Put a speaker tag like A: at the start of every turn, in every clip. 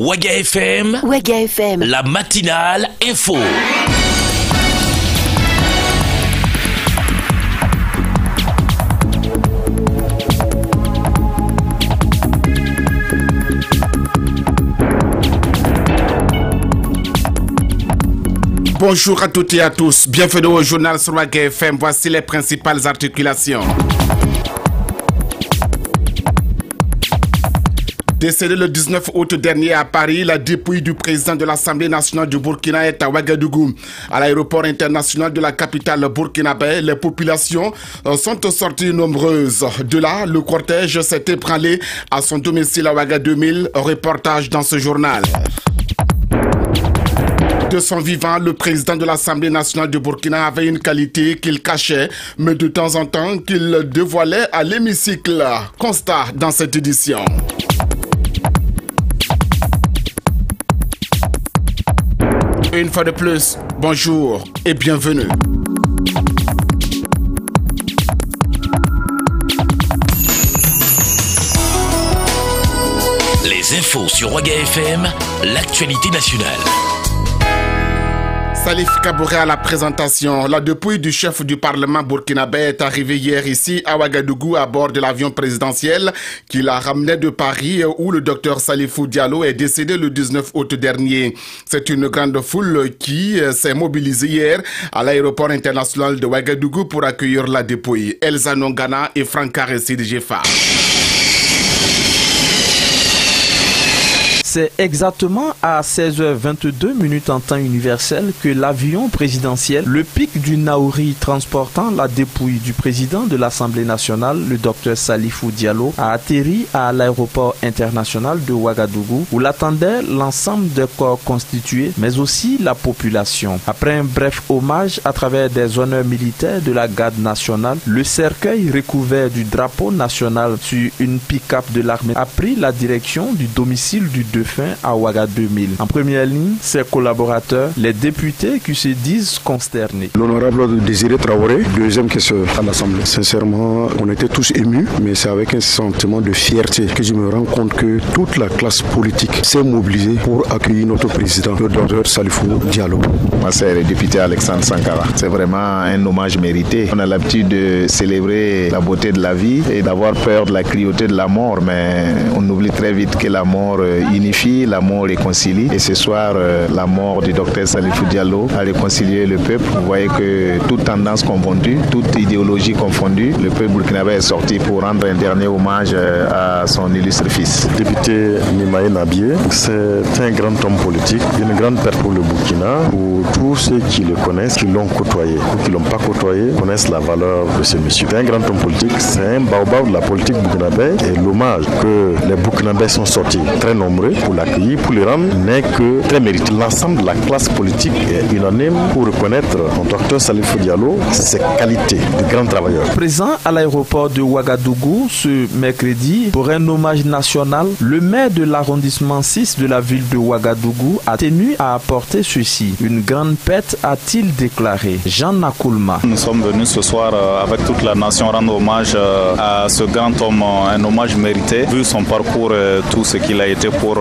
A: Waga FM, la matinale info.
B: Bonjour à toutes et à tous, bienvenue au journal sur Waga FM, voici les principales articulations. Décédé le 19 août dernier à Paris, la dépouille du président de l'Assemblée nationale du Burkina est à Ouagadougou. À l'aéroport international de la capitale burkinabé, les populations sont sorties nombreuses. De là, le cortège s'est ébranlé à son domicile à Ouaga 2000. Reportage dans ce journal. De son vivant, le président de l'Assemblée nationale du Burkina avait une qualité qu'il cachait, mais de temps en temps qu'il dévoilait à l'hémicycle. Constat dans cette édition. Une fois de plus, bonjour et bienvenue.
A: Les infos sur Waga FM, l'actualité nationale.
B: Salif Kabouré à la présentation. La dépouille du chef du Parlement burkinabé est arrivée hier ici à Ouagadougou à bord de l'avion présidentiel qui la ramenait de Paris où le docteur Salifou Diallo est décédé le 19 août dernier. C'est une grande foule qui s'est mobilisée hier à l'aéroport international de Ouagadougou pour accueillir la dépouille. Elsa Nongana et Franck Caressi de Jefa.
C: C'est exactement à 16h22 en temps universel que l'avion présidentiel, le Pic du Naouri transportant la dépouille du président de l'Assemblée nationale, le docteur Salifou Diallo, a atterri à l'aéroport international de Ouagadougou où l'attendait l'ensemble des corps constitués, mais aussi la population. Après un bref hommage à travers des honneurs militaires de la garde nationale, le cercueil recouvert du drapeau national sur une pick-up de l'armée a pris la direction du domicile du défunt à Ouaga 2000. En première ligne, ses collaborateurs, les députés qui se disent consternés.
D: L'honorable Désiré Traoré, deuxième question à l'Assemblée. Sincèrement, on était tous émus, mais c'est avec un sentiment de fierté que je me rends compte que toute la classe politique s'est mobilisée pour accueillir notre président, le docteur Salifou Diallo.
E: Moi, c'est le député Alexandre Sankara. C'est vraiment un hommage mérité. On a l'habitude de célébrer la beauté de la vie et d'avoir peur de la cruauté de la mort, mais on oublie très vite que la mort unifie, la mort réconcilie. Et ce soir, la mort du docteur Salifou Diallo a réconcilié le peuple. Vous voyez que toute tendance confondue, toute idéologie confondue, le peuple burkinabé est sorti pour rendre un dernier hommage à son illustre fils.
F: Député Nimaï Nabié, c'est un grand homme politique, une grande perte pour le Burkina, où tous ceux qui le connaissent, qui l'ont côtoyé ou qui ne l'ont pas côtoyé, connaissent la valeur de ce monsieur. C'est un grand homme politique, c'est un baobab de la politique burkinabé et l'hommage que les Burkinabés sont sortis très nombreux pour l'accueillir, pour le rendre, n'est que très mérité. L'ensemble de la classe politique est unanime pour reconnaître mon docteur Salifou Diallo, ses qualités de grand travailleur.
C: Présent à l'aéroport de Ouagadougou ce mercredi pour un hommage national, le maire de l'arrondissement 6 de la ville de Ouagadougou a tenu à apporter ceci. Une grande perte, a-t-il déclaré. Jean Nakoulma.
G: Nous sommes venus ce soir avec toute la nation rendre hommage à ce grand homme, un hommage mérité, vu son parcours, tout ce qu'il a été pour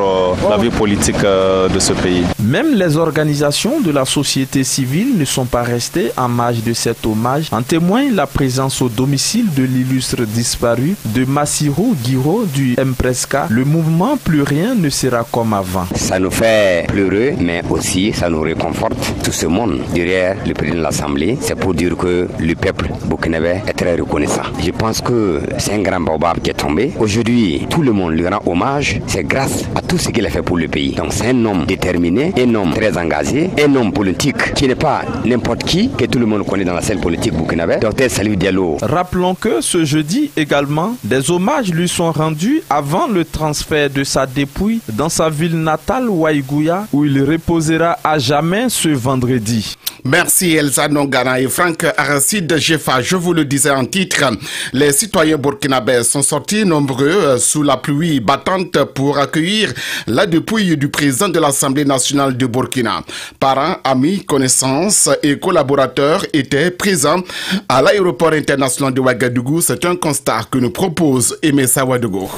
G: la vie politique de ce pays.
C: Même les organisations de la société civile ne sont pas restées en marge de cet hommage. En témoigne la présence au domicile de l'illustre disparu de Massirou Guiro du Mpresca. Le mouvement Plus rien ne sera comme avant.
H: Ça nous fait pleurer, mais aussi ça nous réconforte. Tout ce monde derrière le président de l'Assemblée, c'est pour dire que le peuple burkinabé est très reconnaissant. Je pense que c'est un grand baobab qui est tombé. Aujourd'hui, tout le monde lui rend hommage. C'est grâce à tout ce qu'il a fait pour le pays. Donc c'est un homme déterminé, un homme très engagé, un homme politique qui n'est pas n'importe qui, que tout le monde connaît dans la scène politique burkinabé, Dr Salifou Diallo.
C: Rappelons que ce jeudi également, des hommages lui sont rendus avant le transfert de sa dépouille dans sa ville natale Ouaïgouya, où il reposera à jamais ce vendredi.
B: Merci Elsa Nongana et Franck Aracide Jefa. Je vous le disais en titre, les citoyens burkinabés sont sortis nombreux sous la pluie battante pour accueillir la dépouille du président de l'Assemblée nationale du Burkina. Parents, amis, connaissances et collaborateurs étaient présents à l'aéroport international de Ouagadougou. C'est un constat que nous propose Aimé Sawadougou.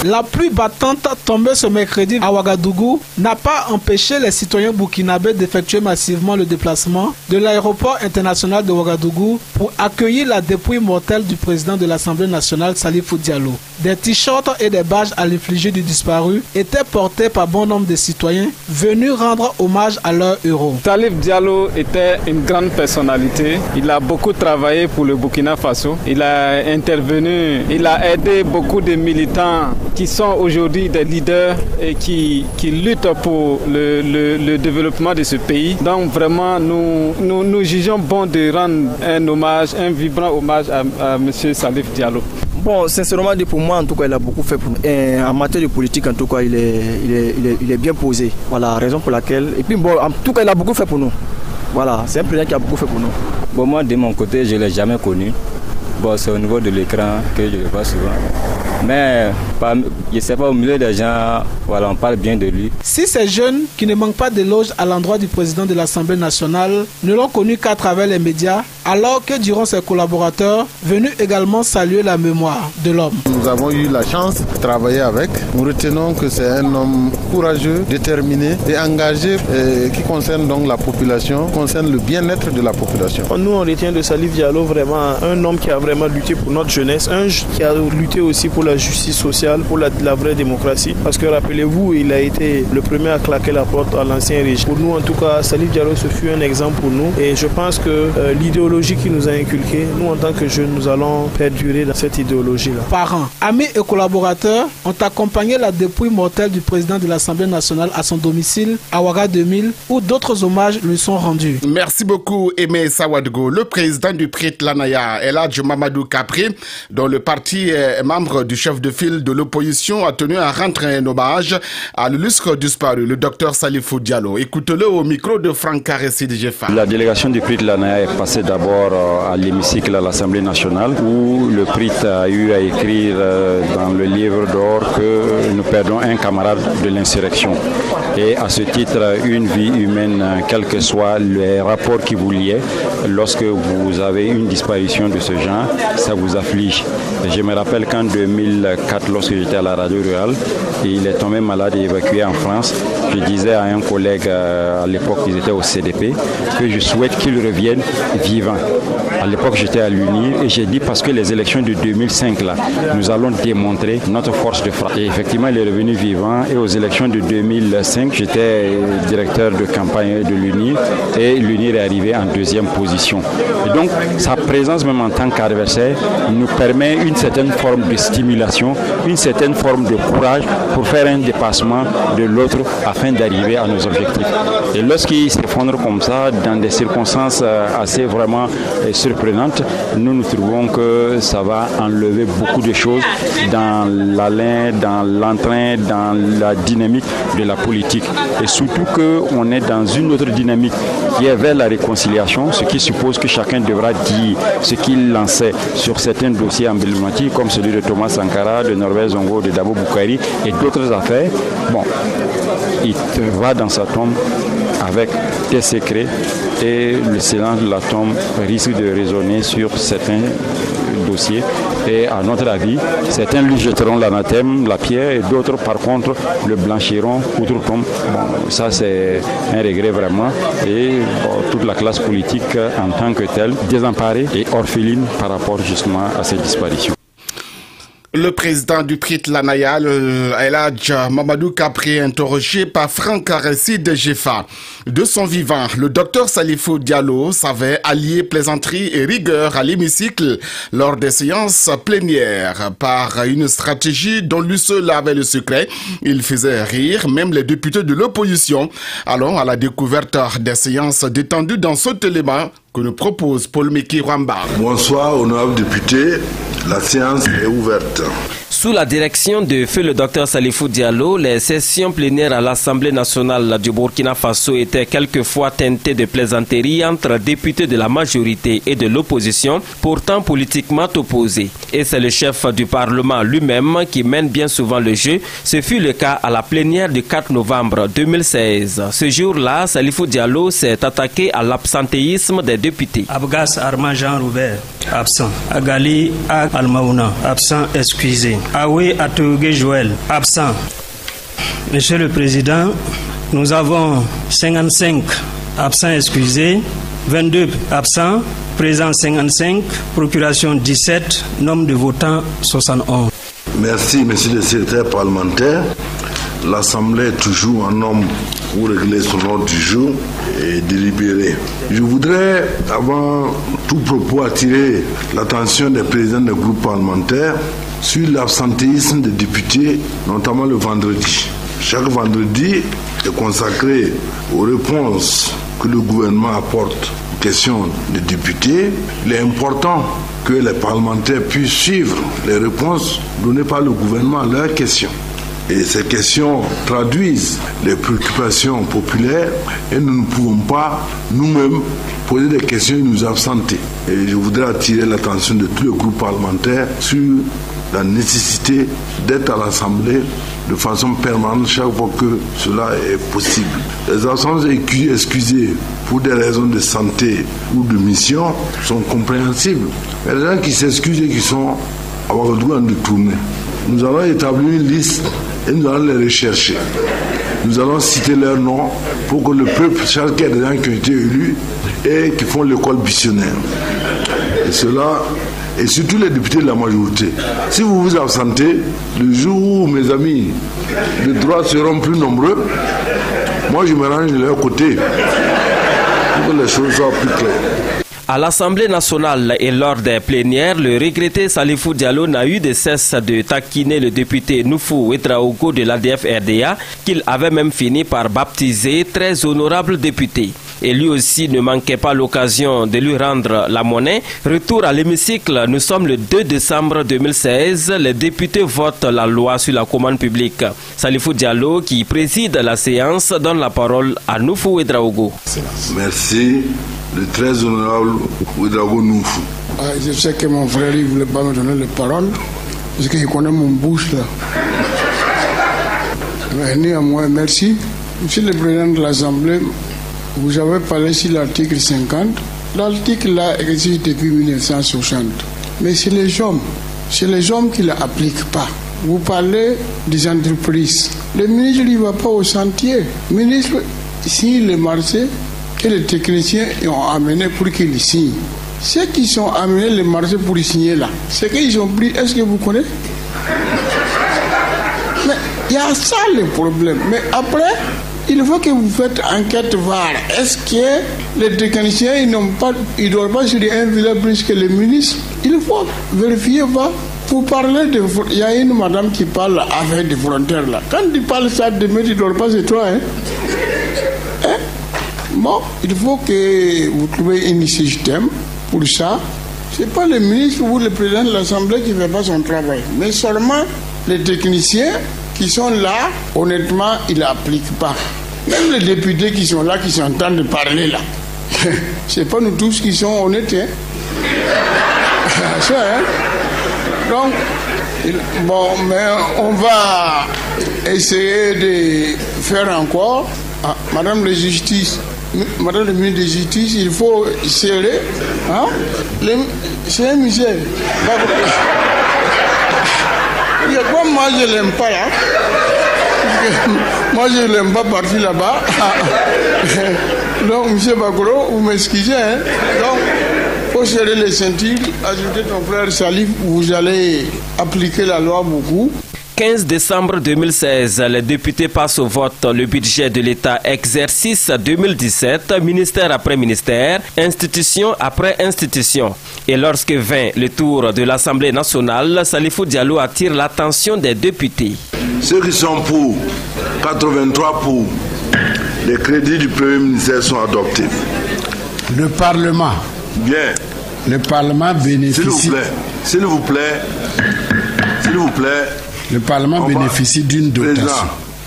I: La pluie battante tombée ce mercredi à Ouagadougou n'a pas empêché les citoyens burkinabés d'effectuer massivement le déplacement de l'aéroport international de Ouagadougou pour accueillir la dépouille mortelle du président de l'Assemblée nationale Salifou Diallo. Des t-shirts et des badges à l'effigie du disparu étaient portés par bon nombre de citoyens venus rendre hommage à leur héros.
J: Salif Diallo était une grande personnalité. Il a beaucoup travaillé pour le Burkina Faso. Il a intervenu, il a aidé beaucoup de militants qui sont aujourd'hui des leaders et qui luttent pour le développement de ce pays. Donc vraiment, nous jugeons bon de rendre un vibrant hommage à M. Salif Diallo.
K: Bon, sincèrement, pour moi, en tout cas, il a beaucoup fait pour nous. Et en matière de politique, en tout cas, il est bien posé. Voilà, raison pour laquelle. Et puis, bon, en tout cas, il a beaucoup fait pour nous. Voilà, c'est un président qui a beaucoup fait pour nous.
L: Bon, moi, de mon côté, je ne l'ai jamais connu. Bon, c'est au niveau de l'écran que je le vois souvent. Mais je ne sais pas, au milieu des gens, voilà, on parle bien de lui.
I: Si ces jeunes qui ne manquent pas d'éloges à l'endroit du président de l'Assemblée nationale ne l'ont connu qu'à travers les médias, alors que diront ses collaborateurs venus également saluer la mémoire de l'homme.
M: Nous avons eu la chance de travailler avec. Nous retenons que c'est un homme courageux, déterminé et engagé qui concerne donc la population, concerne le bien-être de la population.
C: Nous, on retient de Salif Diallo vraiment un homme qui a vraiment lutté pour notre jeunesse, qui a lutté aussi pour la justice sociale, pour la vraie démocratie. Parce que rappelez-vous, il a été le premier à claquer la porte à l'ancien régime. Pour nous, en tout cas, Salif Diallo, ce fut un exemple pour nous. Et je pense que l'idéologie qu'il nous a inculquée, nous, en tant que jeunes, nous allons perdurer dans cette idéologie-là.
I: Parents, amis et collaborateurs ont accompagné la dépouille mortelle du président de l'Assemblée nationale à son domicile, à Ouaga 2000, où d'autres hommages lui sont rendus.
B: Merci beaucoup, Aimé Sawadgo. Le président du PRIT Lanaya, Eladj Mamadou Kapré, dont le parti est membre du chef de file de l'opposition, a tenu à rendre un hommage à l'illustre disparu, le docteur Salifou Diallo. Écoutez-le au micro de Franck Caressi de Jefa.
N: La délégation du PRIT Lanaya est passée d'abord à l'hémicycle à l'Assemblée nationale, où le PRIT a eu à écrire dans le livre d'or que nous perdons un camarade de l'insurrection. Et à ce titre, une vie humaine, quels que soient les rapports qui vous liaient, lorsque vous avez une disparition de ce genre, ça vous afflige. Je me rappelle qu'en 2004, lorsque j'étais à la radio rurale, il est tombé malade et évacué en France. Je disais à un collègue, à l'époque ils étaient au CDP, que je souhaite qu'il revienne vivant. À l'époque j'étais à l'UNIR et j'ai dit parce que les élections de 2005 là, nous allons démontrer notre force de frappe. Et effectivement il est revenu vivant et aux élections de 2005, j'étais directeur de campagne de l'UNIR et l'UNIR est arrivé en deuxième position. Et donc sa présence même en tant qu'adversaire nous permet une certaine forme de stimulation, une certaine forme de courage pour faire un dépassement de l'autre afin d'arriver à nos objectifs. Et lorsqu'il s'effondre comme ça, dans des circonstances assez vraiment surprenantes, nous trouvons que ça va enlever beaucoup de choses dans l'haleine, dans l'entrain, dans la dynamique de la politique. Et surtout qu'on est dans une autre dynamique qui est vers la réconciliation, ce qui suppose que chacun devra dire ce qu'il lançait sur certains dossiers emblématiques comme celui de Thomas Sankara, de Norbert Zongo, de Dabo Boukari et d'autres affaires. Bon, il va dans sa tombe avec des secrets et le silence de la tombe risque de résonner sur certains dossiers et à notre avis, certains lui jetteront l'anathème, la pierre et d'autres par contre le blanchiront outre-tombe. Bon, ça c'est un regret vraiment et toute la classe politique en tant que telle désemparée et orpheline par rapport justement à cette disparition.
B: Le président du PRIT Lanaya, Eladj Mamadou Kapré, interrogé par Franck Caressi de Jefa. De son vivant, le docteur Salifou Diallo savait allier plaisanterie et rigueur à l'hémicycle lors des séances plénières. Par une stratégie dont lui seul avait le secret, il faisait rire même les députés de l'opposition. Allons à la découverte des séances détendues dans ce élément que nous propose Paul Miki Rwamba.
O: Bonsoir, honorable député. La séance est ouverte.
P: Sous la direction de feu le docteur Salifou Diallo, les sessions plénières à l'Assemblée nationale du Burkina Faso étaient quelquefois teintées de plaisanteries entre députés de la majorité et de l'opposition, pourtant politiquement opposés. Et c'est le chef du Parlement lui-même qui mène bien souvent le jeu. Ce fut le cas à la plénière du 4 novembre 2016. Ce jour-là, Salifou Diallo s'est attaqué à l'absentéisme des députés.
Q: Abgas Armand Jean Roubert, absent. Agali Almaouna, absent excusé. Aoué Atougué Joël, absent. Monsieur le Président, nous avons 55 absents excusés, 22 absents, présents 55, procuration 17, nombre de votants 71.
O: Merci, monsieur le secrétaire parlementaire. L'Assemblée est toujours en nombre pour régler son ordre du jour et délibérer. Je voudrais, avant tout propos, attirer l'attention des présidents des groupes parlementaires sur l'absentéisme des députés, notamment le vendredi. Chaque vendredi est consacré aux réponses que le gouvernement apporte aux questions des députés. Il est important que les parlementaires puissent suivre les réponses données par le gouvernement à leurs questions. Et ces questions traduisent les préoccupations populaires et nous ne pouvons pas nous-mêmes poser des questions et nous absenter. Et je voudrais attirer l'attention de tous les groupes parlementaires sur la nécessité d'être à l'Assemblée de façon permanente chaque fois que cela est possible. Les absences excusées pour des raisons de santé ou de mission sont compréhensibles. Il y a des gens qui s'excusent et qui sont à Ouagadougou en détourné. Nous allons établir une liste et nous allons les rechercher. Nous allons citer leurs noms pour que le peuple sache qu'il y a des gens qui ont été élus et qui font l'école missionnaire. Et cela, et surtout les députés de la majorité. Si vous vous absentez, le jour où mes amis de droite seront plus nombreux, moi je me range de leur côté pour que les choses soient plus claires.
P: À l'Assemblée nationale et lors des plénières, le regretté Salifou Diallo n'a eu de cesse de taquiner le député Noufou Ouedraogo de l'ADF-RDA, qu'il avait même fini par baptiser très honorable député. Et lui aussi ne manquait pas l'occasion de lui rendre la monnaie. Retour à l'hémicycle, nous sommes le 2 décembre 2016. Les députés votent la loi sur la commande publique. Salifou Diallo, qui préside la séance, donne la parole à Noufou Ouedraogo.
O: Merci. Le très honorable Ouedraogo Noufou.
R: Je sais que mon frère ne voulait pas me donner la parole, parce qu'il connaît mon bouche là. Mais néanmoins, merci. Monsieur le Président de l'Assemblée, vous avez parlé sur l'article 50. L'article là existe depuis 1960. Mais c'est les hommes qui ne l'appliquent pas. Vous parlez des entreprises. Le ministre ne va pas au chantier. Le ministre signe les marchés que les techniciens ont amené pour qu'ils signent. Ceux qui sont amenés les marchés pour y signer là, c'est qu'ils ont pris, est-ce que vous connaissez? Mais il y a ça le problème. Mais après, il faut que vous faites enquête voir. Est-ce que les techniciens, ils ne doivent pas sur un village plus que les ministres? Il faut vérifier voir. Pour parler de... Il y a une madame qui parle avec des frontières là. Quand il parle ça de mettre, il ne doit pas c'est toi, hein? Bon, il faut que vous trouviez un système pour ça. Ce n'est pas le ministre ou le président de l'Assemblée qui ne fait pas son travail, mais seulement les techniciens qui sont là, honnêtement, ils n'appliquent pas. Même les députés qui sont là, qui sont en train de parler là. Ce n'est pas nous tous qui sommes honnêtes. Hein? Ça, hein? Donc, bon, mais on va essayer de faire encore. Ah, Madame la Justice, Madame le ministre de Justice, il faut serrer. Hein? C'est un misère. Comme moi, je ne l'aime pas là. Moi, je ne l'aime pas partir là-bas. Donc, M. Bagro, vous m'excusez. Hein? Donc, il faut serrer les ceintures, ajouter ton frère Salif, vous allez appliquer la loi beaucoup.
P: 15 décembre 2016, les députés passent au vote le budget de l'État exercice 2017, ministère après ministère, institution après institution. Et lorsque vint le tour de l'Assemblée nationale, Salifou Diallo attire l'attention des députés.
O: Ceux qui sont pour, 83 pour, les crédits du Premier ministère sont adoptés.
R: Le Parlement.
O: Bien.
R: Le Parlement bénéficie.
O: S'il vous plaît.
R: Le Parlement bénéficie d'une dotation.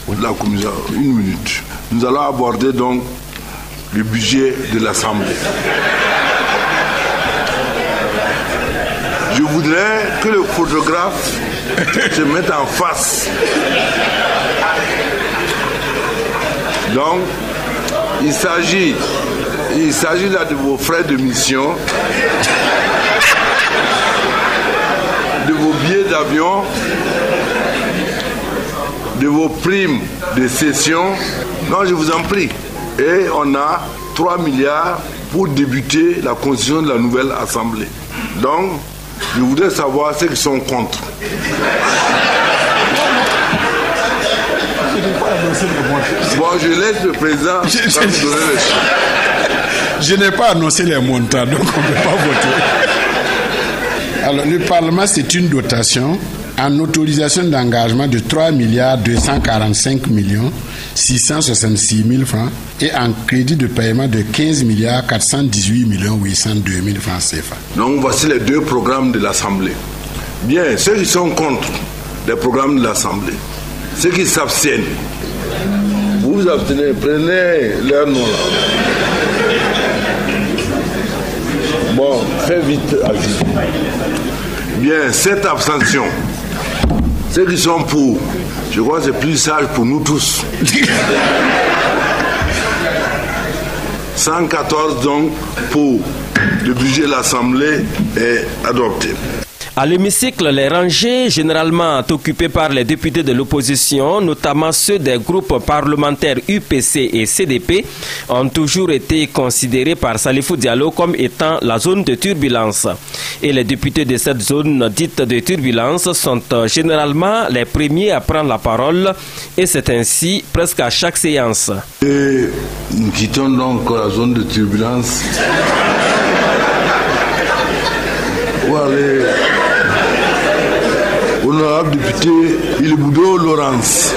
O: De la commission, une minute. Nous allons aborder donc le budget de l'Assemblée. Je voudrais que le photographe se mette en face. Donc, il s'agit là de vos frais de mission, de vos billets d'avion de vos primes de cession. Non, je vous en prie. Et on a 3 milliards pour débuter la constitution de la nouvelle Assemblée. Donc, je voudrais savoir ceux qui sont contre. Bon, je laisse le président donner les chiffres.
S: Je n'ai pas annoncé les montants, donc on ne peut pas voter. Alors, le Parlement, c'est une dotation en autorisation d'engagement de 3 245 666 000 francs et en crédit de paiement de 15 418 802 000 francs CFA.
O: Donc, voici les 2 programmes de l'Assemblée. Bien, ceux qui sont contre les programmes de l'Assemblée, ceux qui s'abstiennent, vous vous abstenez, prenez leur nom là. Bon, fais vite, Aziz. Bien, 7 abstentions. Ceux qui sont pour, je crois que c'est plus sage pour nous tous. 114 donc pour le budget de l'Assemblée est adopté.
P: À l'hémicycle, les rangées, généralement occupées par les députés de l'opposition, notamment ceux des groupes parlementaires UPC et CDP, ont toujours été considérés par Salifou Diallo comme étant la zone de turbulence. Et les députés de cette zone dite de turbulence sont généralement les premiers à prendre la parole, et c'est ainsi presque à chaque séance.
O: Et nous quittons donc la zone de turbulence. Où aller? Honorable député Ilboudo Laurence.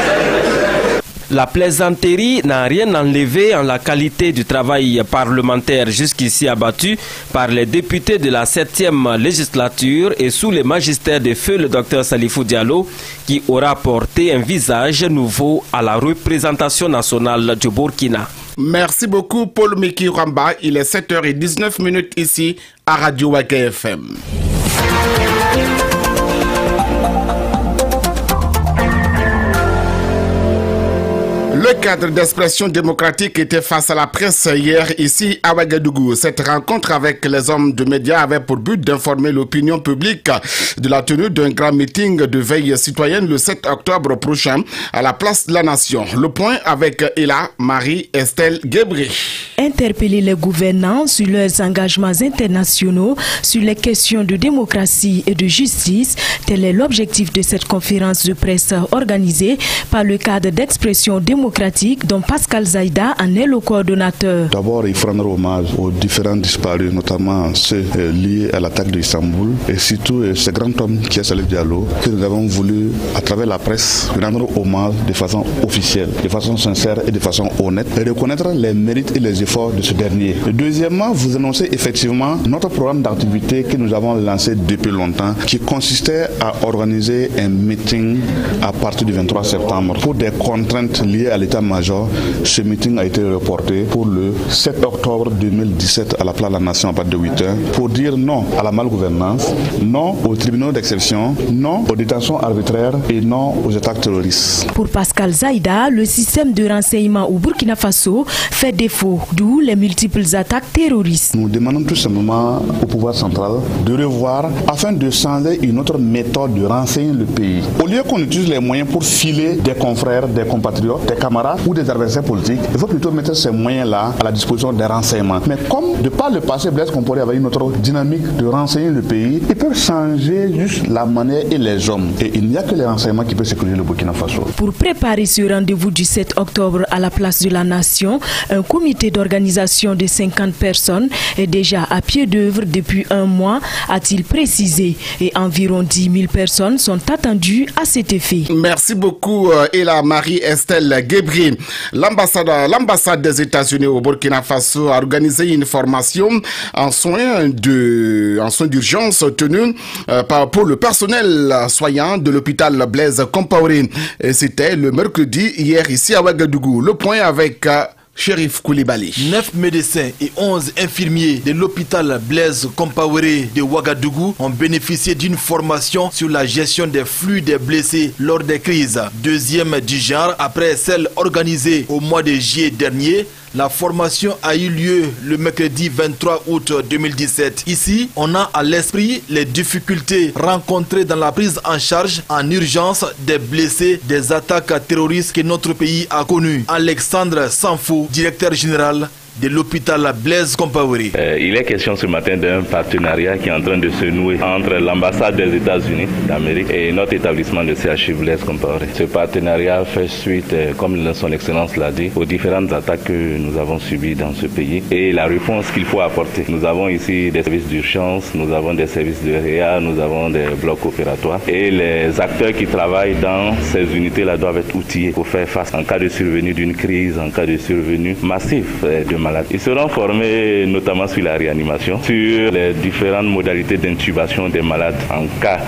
P: La plaisanterie n'a rien enlevé en la qualité du travail parlementaire jusqu'ici abattu par les députés de la 7e législature et sous le magistère de feu le Dr Salifou Diallo, qui aura porté un visage nouveau à la représentation nationale du Burkina.
B: Merci beaucoup Paul Miki Ramba. Il est 7h19 ici à Radio Waga FM. Le cadre d'expression démocratique était face à la presse hier ici à Ouagadougou. Cette rencontre avec les hommes de médias avait pour but d'informer l'opinion publique de la tenue d'un grand meeting de veille citoyenne le 7 octobre prochain à la place de la Nation. Le point avec Ella Marie-Estelle Guébry.
T: Interpeller les gouvernants sur leurs engagements internationaux sur les questions de démocratie et de justice, tel est l'objectif de cette conférence de presse organisée par le cadre d'expression démocratique dont Pascal Zaïda en est le coordonnateur.
D: D'abord, il faut rendre hommage aux différents disparus, notamment ceux liés à l'attaque d'Istanbul et surtout ce grand homme qui est Salifou Diallo, que nous avons voulu, à travers la presse, rendre hommage de façon officielle, de façon sincère et de façon honnête, et reconnaître les mérites et les efforts de ce dernier. Et deuxièmement, vous annoncez effectivement notre programme d'activité que nous avons lancé depuis longtemps, qui consistait à organiser un meeting à partir du 23 septembre. Pour des contraintes liées à l'état-major, ce meeting a été reporté pour le 7 octobre 2017 à la place de la Nation à partir de 8h pour dire non à la malgouvernance, non aux tribunaux d'exception, non aux détentions arbitraires et non aux attaques terroristes.
T: Pour Pascal Zaïda, le système de renseignement au Burkina Faso fait défaut, d'où les multiples attaques terroristes.
D: Nous demandons tout simplement au pouvoir central de revoir afin de changer une autre méthode de renseigner le pays. Au lieu qu'on utilise les moyens pour filer des confrères, des compatriotes, des camarades ou des adversaires politiques, il faut plutôt mettre ces moyens-là à la disposition des renseignements. Mais comme de par le passé, Blaise Compaoré avait une autre dynamique de renseigner le pays, ils peuvent changer juste la manière et les hommes. Et il n'y a que les renseignements qui peuvent sécuriser le Burkina Faso.
T: Pour préparer ce rendez-vous du 7 octobre à la place de la Nation, un comité d'organisation de 50 personnes est déjà à pied d'œuvre depuis un mois, a-t-il précisé. Et environ 10 000 personnes sont attendues à cet effet.
B: Merci beaucoup, Ella Marie-Estelle Guébry. L'ambassade des États-Unis au Burkina Faso a organisé une formation en soins d'urgence tenue pour le personnel soignant de l'hôpital Blaise Compaoré. Et c'était le mercredi hier ici à Ouagadougou. Le point avec Chérif Koulibaly.
U: 9 médecins et 11 infirmiers de l'hôpital Blaise Compaoré de Ouagadougou ont bénéficié d'une formation sur la gestion des flux des blessés lors des crises. Deuxième du genre après celle organisée au mois de juillet dernier. La formation a eu lieu le mercredi 23 août 2017. Ici, on a à l'esprit les difficultés rencontrées dans la prise en charge en urgence des blessés des attaques terroristes que notre pays a connues. Alexandre Sanfo, directeur général de l'hôpital Blaise Compaoré.
A: Il est question ce matin d'un partenariat qui est en train de se nouer entre l'ambassade des États-Unis d'Amérique et notre établissement de CHU Blaise Compaoré. Ce partenariat fait suite, comme son Excellence l'a dit, aux différentes attaques que nous avons subies dans ce pays et la réponse qu'il faut apporter. Nous avons ici des services d'urgence, nous avons des services de réa, nous avons des blocs opératoires et les acteurs qui travaillent dans ces unités-là doivent être outillés pour faire face en cas de survenue d'une crise, en cas de survenue massive de malades. Ils seront formés notamment sur la réanimation, sur les différentes modalités d'intubation des malades en cas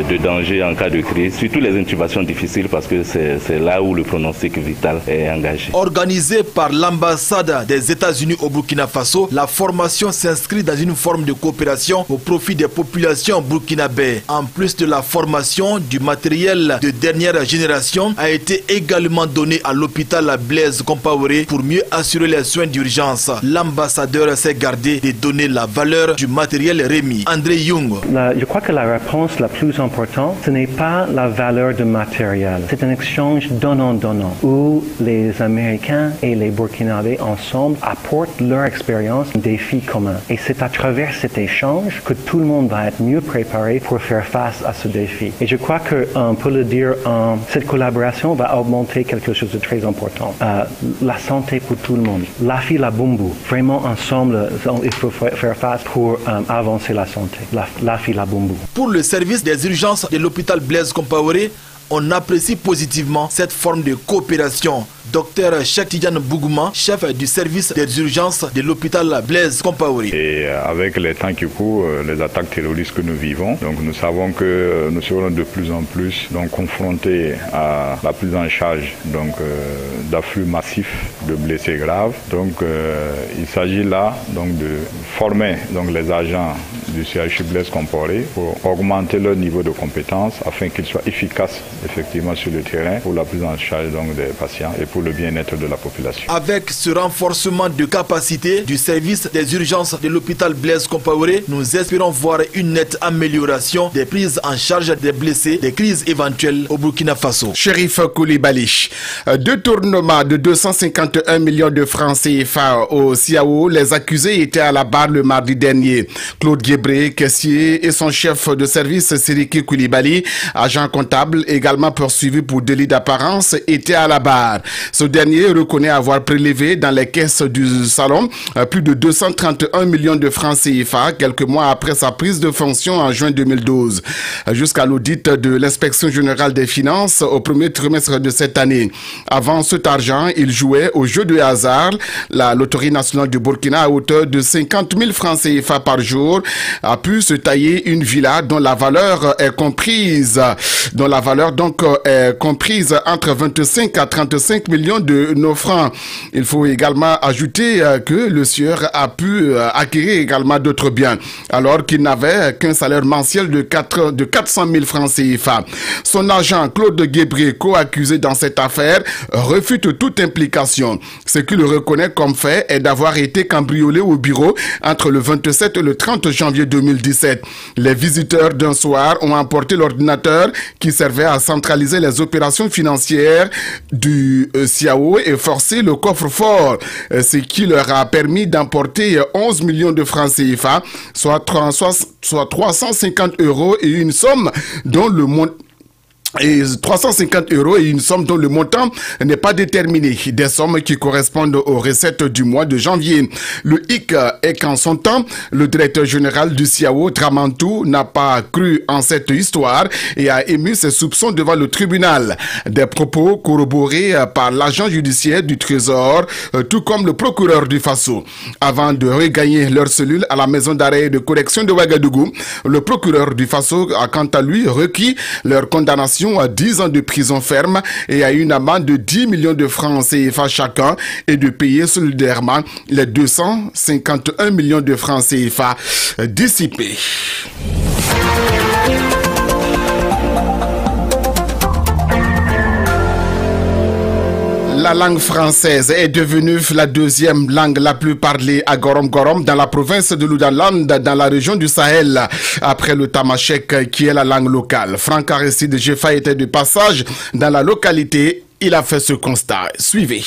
A: de danger, en cas de crise, surtout les intubations difficiles parce que c'est là où le pronostic vital est engagé.
U: Organisée par l'ambassade des États-Unis au Burkina Faso, la formation s'inscrit dans une forme de coopération au profit des populations burkinabées. En plus de la formation, du matériel de dernière génération a été également donné à l'hôpital Blaise Compaoré pour mieux assurer les soins d'urgence. L'ambassadeur s'est gardé de donner la valeur du matériel remis. André Young.
V: Je crois que la réponse la plus importante, ce n'est pas la valeur du matériel. C'est un échange donnant-donnant où les Américains et les Burkinabés ensemble apportent leur expérience, un défi commun. Et c'est à travers cet échange que tout le monde va être mieux préparé pour faire face à ce défi. Et je crois que, pour le dire, cette collaboration va augmenter quelque chose de très important. La santé pour tout le monde. Lafi la Bumbu. Vraiment ensemble, il faut faire face pour avancer la santé. Lafi la Bumbu.
U: Pour le service des urgences de l'hôpital Blaise Compaoré, on apprécie positivement cette forme de coopération. Docteur Cheikh Tidiane Bougouma, chef du service des urgences de l'hôpital Blaise Compaoré.
W: Et avec les temps qui courent, les attaques terroristes que nous vivons, donc nous savons que nous serons de plus en plus confrontés à la prise en charge d'afflux massifs de blessés graves. Donc il s'agit là de former les agents du CHU Blaise Compaoré pour augmenter leur niveau de compétence afin qu'ils soient efficaces effectivement sur le terrain pour la prise en charge des patients et pour le bien-être de la population.
U: Avec ce renforcement de capacité du service des urgences de l'hôpital Blaise Compaoré, nous espérons voir une nette amélioration des prises en charge des blessés, des crises éventuelles au Burkina Faso.
B: Chérif Koulibaly. Détournement de 251 millions de francs CFA au CIAO. Les accusés étaient à la barre le mardi dernier. Claude Guébré, caissier, et son chef de service, Siriki Koulibaly, agent comptable, également poursuivi pour délit d'apparence, étaient à la barre. Ce dernier reconnaît avoir prélevé dans les caisses du salon plus de 231 millions de francs CFA quelques mois après sa prise de fonction en juin 2012. Jusqu'à l'audit de l'inspection générale des finances au premier trimestre de cette année. Avant cet argent, il jouait au jeu de hasard. La loterie nationale du Burkina, à hauteur de 50 000 francs CFA par jour, a pu se tailler une villa dont la valeur est comprise, entre 25 à 35 millions de nos francs. Il faut également ajouter que le sieur a pu acquérir également d'autres biens, alors qu'il n'avait qu'un salaire mensuel de 400 000 francs CFA. Son agent Claude Guébré, co-accusé dans cette affaire, refute toute implication. Ce qu'il reconnaît comme fait est d'avoir été cambriolé au bureau entre le 27 et le 30 janvier 2017. Les visiteurs d'un soir ont emporté l'ordinateur qui servait à centraliser les opérations financières du CIAO et forcé le coffre-fort, ce qui leur a permis d'emporter 11 millions de francs CFA, soit 350 € et une somme dont le montant et 350 € et une somme dont le montant n'est pas déterminé, des sommes qui correspondent aux recettes du mois de janvier. Le hic est qu'en son temps, le directeur général du CIAO, Dramantou, n'a pas cru en cette histoire et a émis ses soupçons devant le tribunal. Des propos corroborés par l'agent judiciaire du Trésor, tout comme le procureur du Faso. Avant de regagner leur cellule à la maison d'arrêt de correction de Ouagadougou, le procureur du Faso a quant à lui requis leur condamnation à 10 ans de prison ferme et à une amende de 10 millions de francs CFA chacun et de payer solidairement les 251 millions de francs CFA dissipés. La langue française est devenue la deuxième langue la plus parlée à Gorom Gorom dans la province de Loudaland, dans la région du Sahel, après le tamashek qui est la langue locale. Franck Aristide Jefa était de passage dans la localité. Il a fait ce constat. Suivez.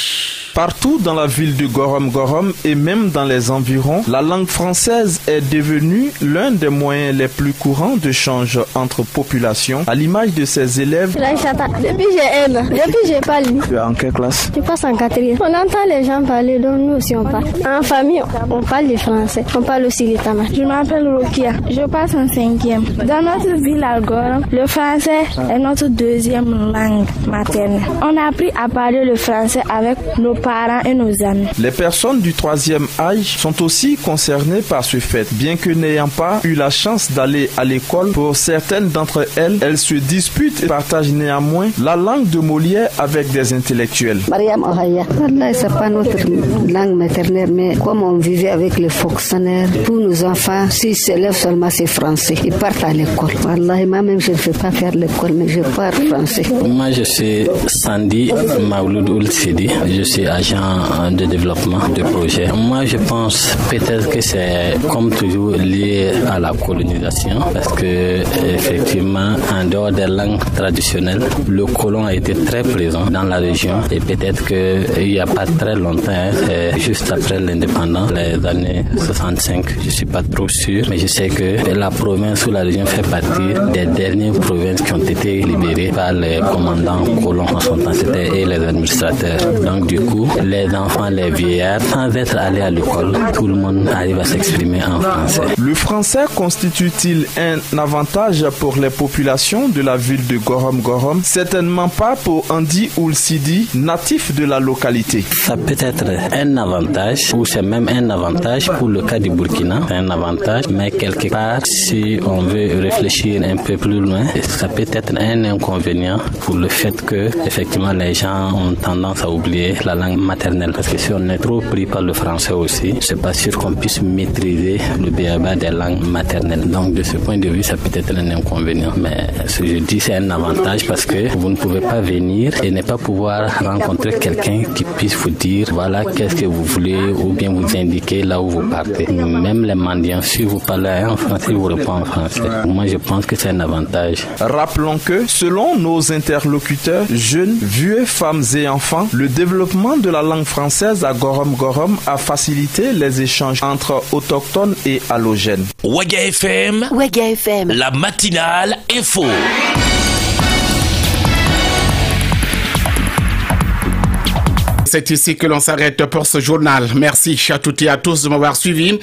C: Partout dans la ville de Gorom Gorom et même dans les environs, la langue française est devenue l'un des moyens les plus courants d'échange entre populations, à l'image de ses élèves.
E: Depuis j'ai 1 an, depuis j'ai pas lu.
C: Tu es en quelle classe?
E: Je passe en 4e. On entend les gens parler, donc nous aussi on parle. En famille, on parle le français, on parle aussi le tamar.
F: Je m'appelle Rokia, je passe en 5e. Dans notre ville à Gorom, le français est notre deuxième langue maternelle. On a appris à parler le français avec nos parents et nos amis.
C: Les personnes du 3e âge sont aussi concernées par ce fait. Bien que n'ayant pas eu la chance d'aller à l'école, pour certaines d'entre elles, elles se disputent et partagent néanmoins la langue de Molière avec des intellectuels.
G: Mariam Ohaya, c'est pas notre langue maternelle, mais comme on vivait avec les fonctionnaires, pour nos enfants, s'ils s'élèvent seulement c'est français, ils partent à l'école. Wallahi, moi-même je ne fais pas faire l'école, mais je parle français.
X: Moi je suis Sandy Mauloud Ould Sidi, je suis agent de développement de projet. Moi je pense peut-être que c'est comme toujours lié à la colonisation, parce que effectivement en dehors des langues traditionnelles, le colon a été très présent dans la région et peut-être qu'il n'y a pas très longtemps, c'est juste après l'indépendance, les années 65, je ne suis pas trop sûr, mais je sais que la province ou la région fait partie des dernières provinces qui ont été libérées par les commandants colons en son temps, et les administrateurs. Donc du coup, les enfants, les vieillards, sans être allés à l'école, tout le monde arrive à s'exprimer en français.
C: Le français constitue-t-il un avantage pour les populations de la ville de Gorom Gorom? Certainement pas pour Andy Ould Sidi, natif de la localité.
X: Ça peut être un avantage, ou c'est même un avantage pour le cas du Burkina. C'est un avantage, mais quelque part, si on veut réfléchir un peu plus loin, ça peut être un inconvénient pour le fait que, effectivement, les gens ont tendance à oublier la langue maternelle. Parce que si on est trop pris par le français aussi, c'est pas sûr qu'on puisse maîtriser le béaba des langues maternelles. Donc, de ce point de vue, ça peut être un inconvénient. Mais ce que je dis, c'est un avantage parce que vous ne pouvez pas venir et ne pas pouvoir rencontrer quelqu'un qui puisse vous dire, voilà, qu'est-ce que vous voulez, ou bien vous indiquer là où vous partez. Même les mendiants, si vous parlez en français, vous répondent en français. Moi, je pense que c'est un avantage.
C: Rappelons que, selon nos interlocuteurs, jeunes, vieux, femmes et enfants, le développement de la langue française à Gorom Gorom a facilité les échanges entre autochtones et allogènes.
Y: Ouaga FM, la matinale info.
B: C'est ici que l'on s'arrête pour ce journal. Merci à toutes et à tous de m'avoir suivi.